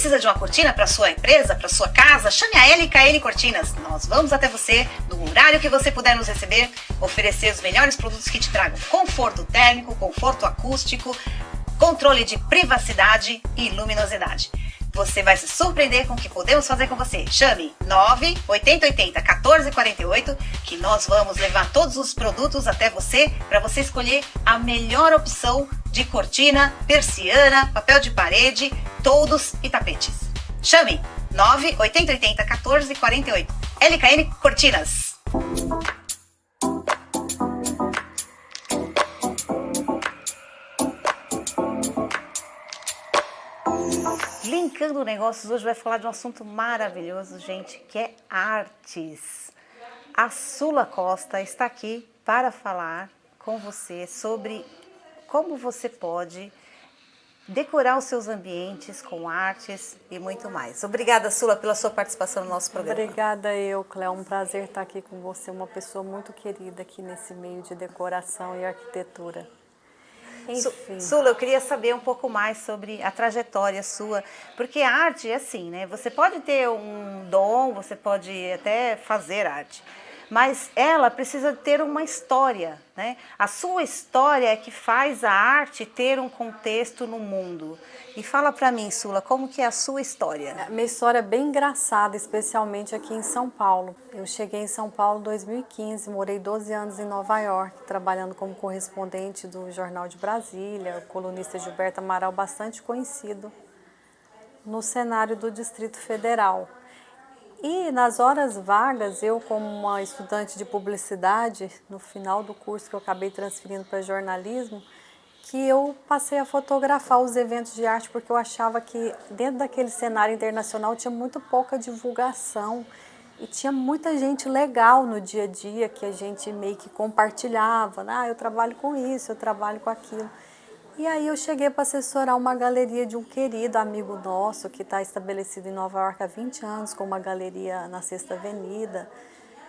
Precisa de uma cortina para sua empresa, para sua casa? Chame a LKN Cortinas. Nós vamos até você, no horário que você puder nos receber, oferecer os melhores produtos que te tragam conforto térmico, conforto acústico, controle de privacidade e luminosidade. Você vai se surpreender com o que podemos fazer com você. Chame 98080-1448 que nós vamos levar todos os produtos até você para você escolher a melhor opção de cortina, persiana, papel de parede, toldos e tapetes. Chame 98080-1448. LKN Cortinas. Linkando Negócios hoje vai falar de um assunto maravilhoso, gente, que é artes. A Sula Costa está aqui para falar com você sobre como você pode decorar os seus ambientes com artes e muito mais. Obrigada, Sula, pela sua participação no nosso programa. Obrigada Cléo. Um prazer estar aqui com você, uma pessoa muito querida aqui nesse meio de decoração e arquitetura. Enfim. Sula, eu queria saber um pouco mais sobre a trajetória sua, porque a arte é assim, né? Você pode ter um dom, você pode até fazer arte, mas ela precisa ter uma história, né? A sua história é que faz a arte ter um contexto no mundo. E fala pra mim, Sula, como que é a sua história? A minha história é bem engraçada, especialmente aqui em São Paulo. Eu cheguei em São Paulo em 2015, morei 12 anos em Nova York, trabalhando como correspondente do Jornal de Brasília, o colunista Gilberto Amaral, bastante conhecido no cenário do Distrito Federal. E nas horas vagas, eu como uma estudante de publicidade, no final do curso que eu acabei transferindo para jornalismo, que eu passei a fotografar os eventos de arte, porque eu achava que dentro daquele cenário internacional tinha muito pouca divulgação e tinha muita gente legal no dia a dia que a gente meio que compartilhava, eu trabalho com isso, eu trabalho com aquilo. E aí eu cheguei para assessorar uma galeria de um querido amigo nosso que está estabelecido em Nova York há 20 anos, com uma galeria na Sexta Avenida.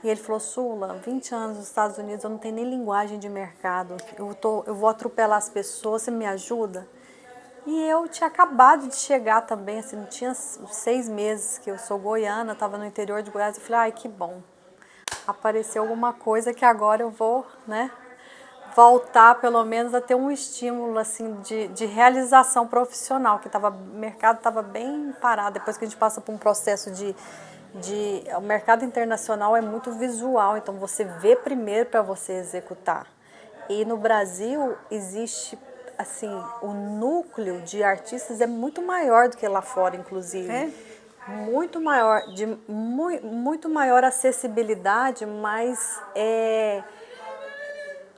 E ele falou, Sula, 20 anos nos Estados Unidos, eu não tenho nem linguagem de mercado, eu vou atropelar as pessoas, você me ajuda? E eu tinha acabado de chegar também, assim, não tinha 6 meses que eu sou goiana, estava no interior de Goiás, eu falei, ai, que bom, apareceu alguma coisa que agora eu vou, voltar pelo menos a ter um estímulo assim de realização profissional, que o mercado estava bem parado, depois que a gente passa por um processo o mercado internacional é muito visual, então você vê primeiro para você executar. E no Brasil existe, assim, o núcleo de artistas é muito maior do que lá fora, inclusive. Muito maior, muito maior acessibilidade, mas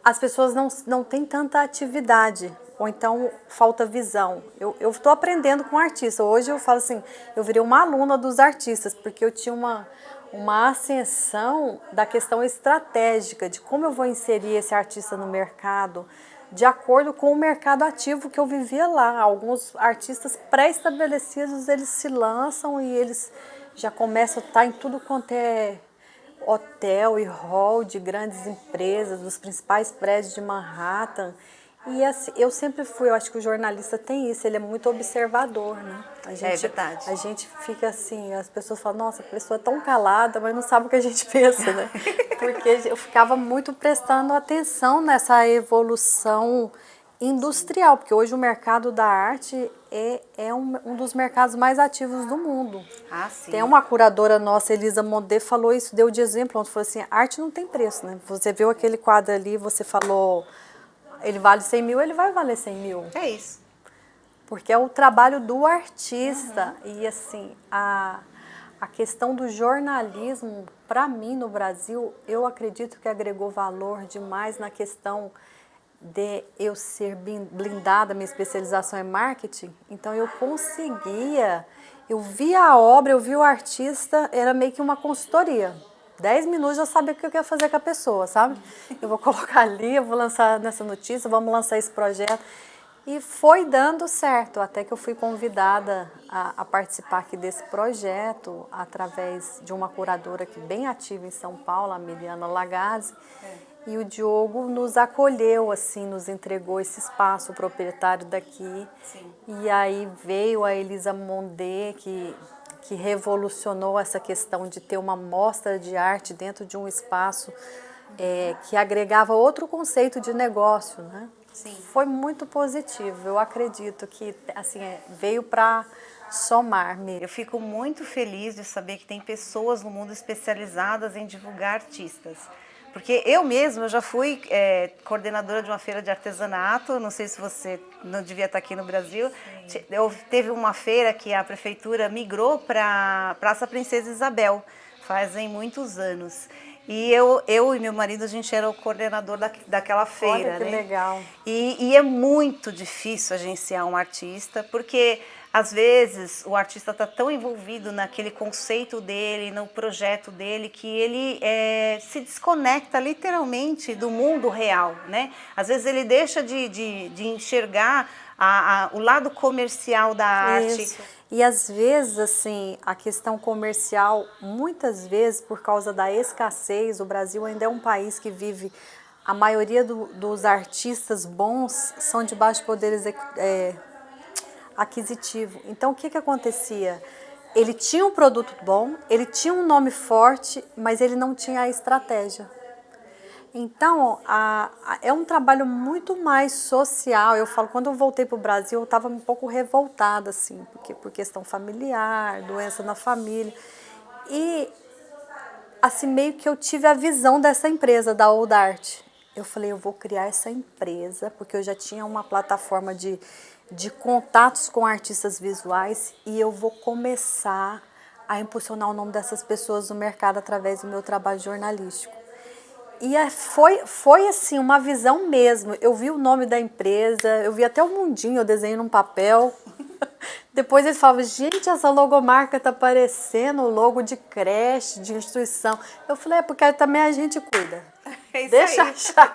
as pessoas não têm tanta atividade, ou então falta visão. Eu estou aprendendo com artista. Hoje eu falo assim, eu virei uma aluna dos artistas, porque eu tinha uma ascensão da questão estratégica, de como eu vou inserir esse artista no mercado, de acordo com o mercado ativo que eu vivia lá. Alguns artistas pré-estabelecidos, eles se lançam e eles já começam a estar em tudo quanto é hotel e hall de grandes empresas, dos principais prédios de Manhattan. E assim, eu sempre fui, eu acho que o jornalista tem isso, ele é muito observador, É verdade. A gente fica assim, as pessoas falam, nossa, a pessoa é tão calada, mas não sabe o que a gente pensa, Porque eu ficava muito prestando atenção nessa evolução industrial, porque hoje o mercado da arte é um dos mercados mais ativos do mundo. Ah, sim. Tem uma curadora nossa, Elisa Mondé, falou isso, deu de exemplo, ela falou assim, arte não tem preço, Você viu aquele quadro ali, você falou, ele vale 100 mil, ele vai valer 100 mil. É isso. Porque é o trabalho do artista. E assim, a questão do jornalismo, para mim no Brasil, eu acredito que agregou valor demais na questão de eu ser blindada, minha especialização é marketing, então eu conseguia, eu via a obra, eu via o artista, era meio que uma consultoria. 10 minutos eu sabia o que eu ia fazer com a pessoa, sabe? Eu vou colocar ali, eu vou lançar nessa notícia, vamos lançar esse projeto. E foi dando certo, até que eu fui convidada a participar aqui desse projeto, através de uma curadora aqui bem ativa em São Paulo, a Miliana Lagazzi. E o Diogo nos acolheu, assim, nos entregou esse espaço, o proprietário daqui. Sim. E aí veio a Elisa Mondé, que revolucionou essa questão de ter uma mostra de arte dentro de um espaço que agregava outro conceito de negócio, né? Sim. Foi muito positivo. Eu acredito que assim, veio para somar mesmo. Eu fico muito feliz de saber que tem pessoas no mundo especializadas em divulgar artistas. Porque eu mesma já fui coordenadora de uma feira de artesanato, não sei se você não devia estar aqui no Brasil. Teve uma feira que a prefeitura migrou para Praça Princesa Isabel, fazem muitos anos. E eu e meu marido, a gente era o coordenador daquela feira. Olha que né? legal. E é muito difícil agenciar um artista, porque às vezes o artista está tão envolvido naquele conceito dele, no projeto dele, que ele se desconecta literalmente do mundo real, né? Às vezes ele deixa de enxergar o lado comercial da arte. Isso. E às vezes, assim, a questão comercial, muitas vezes, por causa da escassez, o Brasil ainda é um país que vive, a maioria dos artistas bons são de baixo poder aquisitivo. Então, o que acontecia? Ele tinha um produto bom, ele tinha um nome forte, mas ele não tinha a estratégia. Então, é um trabalho muito mais social. Eu falo, quando eu voltei para o Brasil, eu estava um pouco revoltada, assim, por questão familiar, doença na família. E, assim, meio que eu tive a visão dessa empresa, da Old Art. Eu falei, eu vou criar essa empresa, porque eu já tinha uma plataforma de contatos com artistas visuais e eu vou começar a impulsionar o nome dessas pessoas no mercado através do meu trabalho jornalístico. E foi assim, uma visão mesmo. Eu vi o nome da empresa, eu vi até o mundinho, eu desenho num papel. Depois eles falavam, gente, essa logomarca tá parecendo logo de creche, de instituição. Eu falei, porque também a gente cuida. Deixa eu achar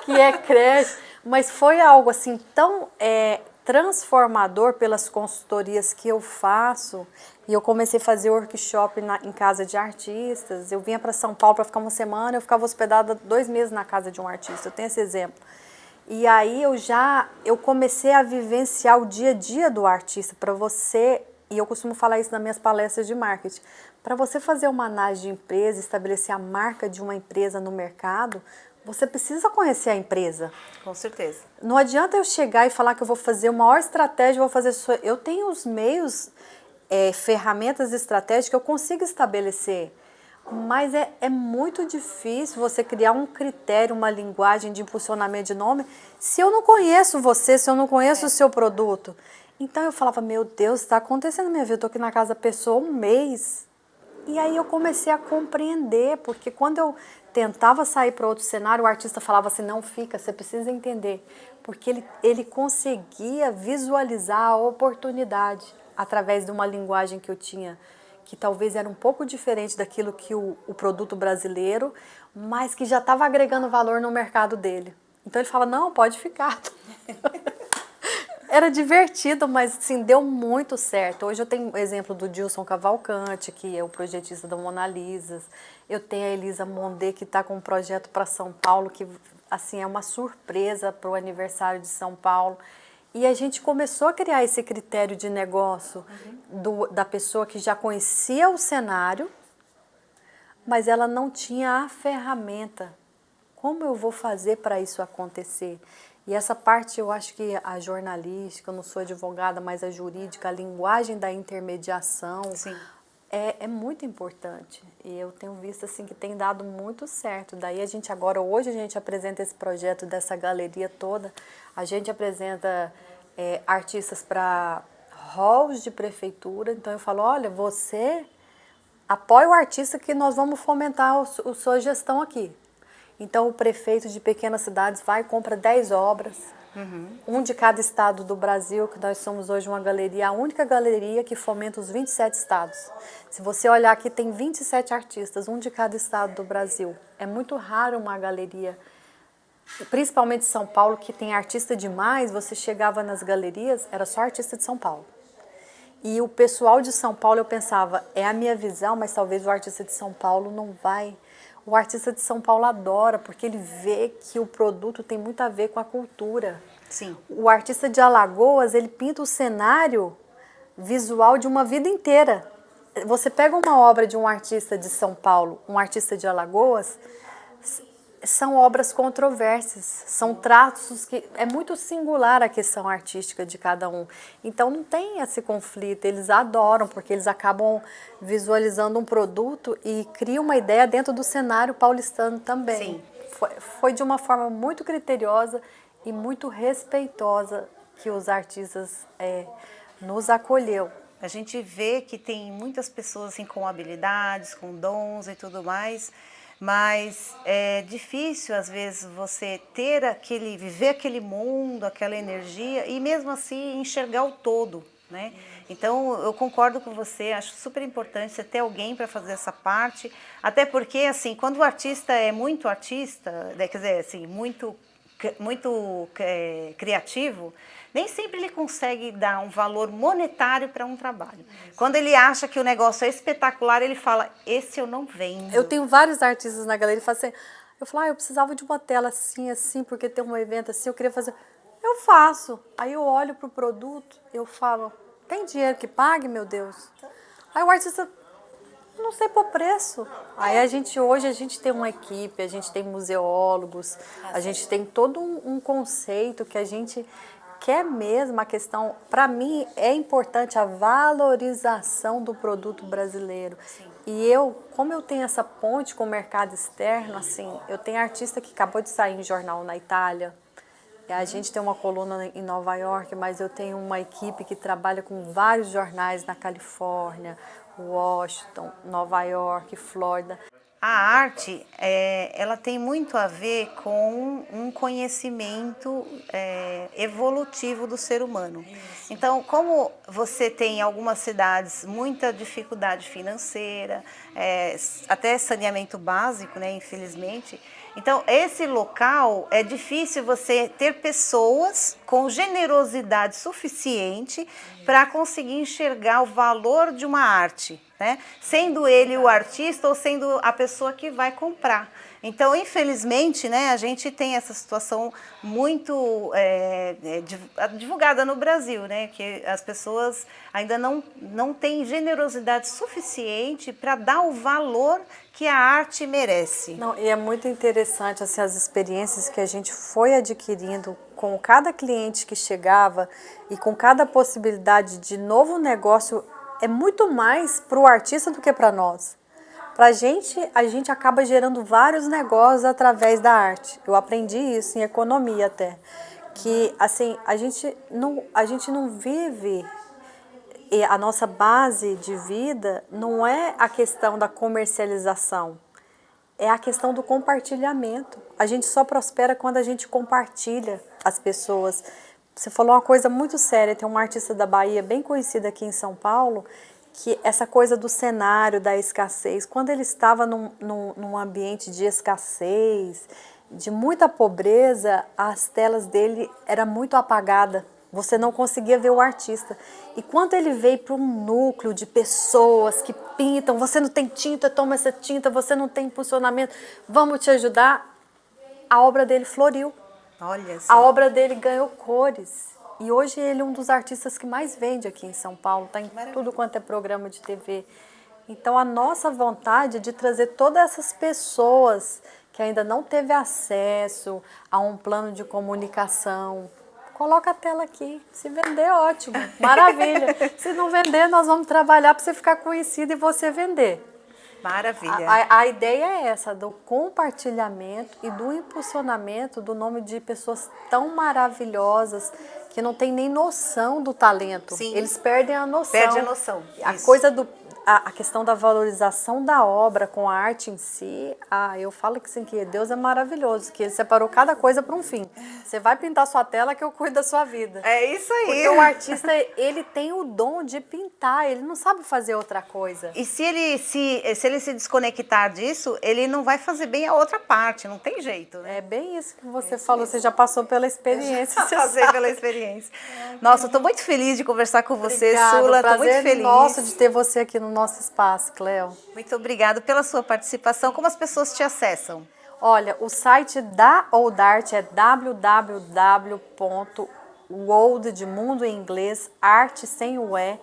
que é creche. Mas foi algo assim tão transformador pelas consultorias que eu faço. E eu comecei a fazer workshop em casa de artistas. Eu vinha para São Paulo para ficar uma semana, eu ficava hospedada 2 meses na casa de um artista. Eu tenho esse exemplo. E aí eu comecei a vivenciar o dia a dia do artista para você, e eu costumo falar isso nas minhas palestras de marketing, para você fazer uma análise de empresa, estabelecer a marca de uma empresa no mercado, você precisa conhecer a empresa. Com certeza. Não adianta eu chegar e falar que eu vou fazer uma maior estratégia, vou fazer... Eu tenho os meios, ferramentas estratégicas que eu consigo estabelecer, mas é muito difícil você criar um critério, uma linguagem de impulsionamento de nome, se eu não conheço você, se eu não conheço o seu produto. Então eu falava, meu Deus, está acontecendo na minha vida, eu estou aqui na casa da pessoa 1 mês. E aí eu comecei a compreender, porque quando eu tentava sair para outro cenário, o artista falava assim, não fica, você precisa entender. Porque ele conseguia visualizar a oportunidade através de uma linguagem que eu tinha, que talvez era um pouco diferente daquilo que o produto brasileiro, mas que já estava agregando valor no mercado dele. Então ele fala, não, pode ficar. Era divertido, mas assim, deu muito certo. Hoje eu tenho o exemplo do Dilson Cavalcante, que é o projetista da Mona Lisa. Eu tenho a Elisa Mondé, que está com um projeto para São Paulo, que assim, é uma surpresa para o aniversário de São Paulo. E a gente começou a criar esse critério de negócio da pessoa que já conhecia o cenário, mas ela não tinha a ferramenta. Como eu vou fazer para isso acontecer? E essa parte eu acho que a jornalística, eu não sou advogada, mas a jurídica, a linguagem da intermediação é muito importante. E eu tenho visto assim que tem dado muito certo. Daí hoje a gente apresenta esse projeto dessa galeria toda, a gente apresenta artistas para halls de prefeitura. Então eu falo, olha, você apoia o artista que nós vamos fomentar a sua gestão aqui. Então o prefeito de pequenas cidades vai e compra 10 obras, um de cada estado do Brasil, que nós somos hoje uma galeria, a única galeria que fomenta os 27 estados. Se você olhar aqui, tem 27 artistas, um de cada estado do Brasil. É muito raro uma galeria, principalmente São Paulo, que tem artista demais, você chegava nas galerias, era só artista de São Paulo. E o pessoal de São Paulo, eu pensava, é a minha visão, mas talvez o artista de São Paulo não vai... O artista de São Paulo adora, porque ele vê que o produto tem muito a ver com a cultura. Sim. O artista de Alagoas, ele pinta o cenário visual de uma vida inteira. Você pega uma obra de um artista de São Paulo, um artista de Alagoas, são obras controversas, são traços que é muito singular a questão artística de cada um. Então não tem esse conflito, eles adoram, porque eles acabam visualizando um produto e criam uma ideia dentro do cenário paulistano também. Sim. Foi de uma forma muito criteriosa e muito respeitosa que os artistas nos acolheu. A gente vê que tem muitas pessoas assim, com habilidades, com dons e tudo mais, mas é difícil às vezes você viver aquele mundo, aquela energia e mesmo assim enxergar o todo, né? Então eu concordo com você, acho super importante você ter alguém para fazer essa parte, até porque assim, quando o artista é muito artista, quer dizer, assim, muito criativo, nem sempre ele consegue dar um valor monetário para um trabalho. Quando ele acha que o negócio é espetacular, ele fala, esse eu não vendo. Eu tenho vários artistas na galeria e falam assim, eu falo, eu precisava de uma tela assim, assim, porque tem um evento assim, eu queria fazer. Eu faço. Aí eu olho para o produto, eu falo, tem dinheiro que pague, meu Deus? Aí o artista, não sei por preço. Aí hoje a gente tem uma equipe, a gente tem museólogos, a gente tem todo um conceito que a gente quer mesmo a questão, para mim é importante a valorização do produto brasileiro. Sim. E como eu tenho essa ponte com o mercado externo, assim, eu tenho artista que acabou de sair em jornal na Itália, e a gente tem uma coluna em Nova York, mas eu tenho uma equipe que trabalha com vários jornais na Califórnia, Washington, Nova York, Flórida. A arte, ela tem muito a ver com um conhecimento evolutivo do ser humano. Então, como você tem em algumas cidades muita dificuldade financeira, até saneamento básico, né, infelizmente, então esse local é difícil você ter pessoas com generosidade suficiente para conseguir enxergar o valor de uma arte, né? Sendo ele o artista ou sendo a pessoa que vai comprar. Então, infelizmente, né, a gente tem essa situação muito divulgada no Brasil, né, que as pessoas ainda não têm generosidade suficiente para dar o valor que a arte merece. Não, e é muito interessante assim, as experiências que a gente foi adquirindo com cada cliente que chegava e com cada possibilidade de novo negócio. É muito mais para o artista do que para nós. Para a gente acaba gerando vários negócios através da arte. Eu aprendi isso em economia até. Que assim, a gente não vive, e a nossa base de vida não é a questão da comercialização, é a questão do compartilhamento. A gente só prospera quando a gente compartilha as pessoas. Você falou uma coisa muito séria, tem uma artista da Bahia bem conhecida aqui em São Paulo, que essa coisa do cenário, da escassez, quando ele estava num ambiente de escassez, de muita pobreza, as telas dele eram muito apagadas, você não conseguia ver o artista. E quando ele veio para um núcleo de pessoas que pintam, você não tem tinta, toma essa tinta, você não tem impulsionamento, vamos te ajudar, a obra dele floriu. Olha, a obra dele ganhou cores. E hoje ele é um dos artistas que mais vende aqui em São Paulo. Está em tudo quanto é programa de TV. Então a nossa vontade é de trazer todas essas pessoas que ainda não teve acesso a um plano de comunicação. Coloca a tela aqui. Se vender, ótimo. Maravilha. Se não vender, nós vamos trabalhar para você ficar conhecido e você vender. Maravilha. A ideia é essa, do compartilhamento e do impulsionamento do nome de pessoas tão maravilhosas que não tem nem noção do talento. Sim. Eles perdem a noção. Perde a noção. A questão da valorização da obra com a arte em si, eu falo que, sim, que Deus é maravilhoso, que Ele separou cada coisa para um fim. Você vai pintar sua tela que eu cuido da sua vida. É isso aí. Porque o artista, ele tem o dom de pintar, ele não sabe fazer outra coisa. E se ele se desconectar disso, ele não vai fazer bem a outra parte, não tem jeito, né? É bem isso que você falou, você já passou pela experiência. Eu já passei pela experiência. Nossa, eu tô muito feliz de conversar com você, Obrigada, Sula, tô muito prazer feliz. nosso de ter você aqui no nosso espaço, Cleo. Muito obrigada pela sua participação. Como as pessoas te acessam? Olha, o site da Old Art é www.world de mundo em inglês, arte sem o E,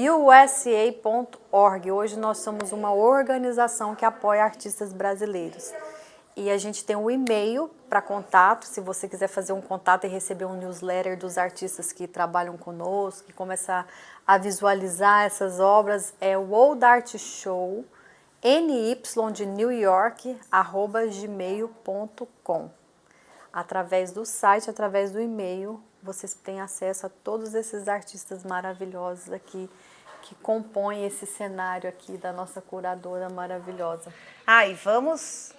USA.org. Hoje nós somos uma organização que apoia artistas brasileiros. E a gente tem um e-mail para contato, se você quiser fazer um contato e receber um newsletter dos artistas que trabalham conosco, que começar a visualizar essas obras, é o Old Art Show, NY de New York, @gmail.com. Através do site, através do e-mail, vocês têm acesso a todos esses artistas maravilhosos aqui, que compõem esse cenário aqui da nossa curadora maravilhosa. E vamos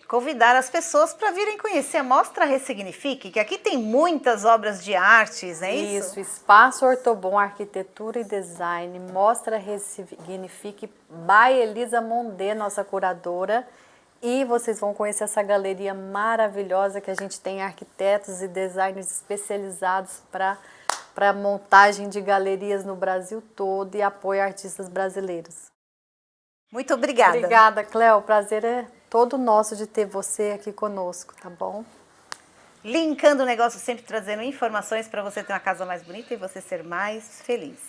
convidar as pessoas para virem conhecer a Mostra Ressignifique, que aqui tem muitas obras de artes, não é isso? Isso, Espaço Ortobon Arquitetura e Design, Mostra Ressignifique by Elisa Mondê, nossa curadora. E vocês vão conhecer essa galeria maravilhosa que a gente tem arquitetos e designers especializados para montagem de galerias no Brasil todo e apoio a artistas brasileiros. Muito obrigada. Obrigada, Cleo. O prazer é todo nosso de ter você aqui conosco, tá bom? Linkando o Negócio, sempre trazendo informações para você ter uma casa mais bonita e você ser mais feliz.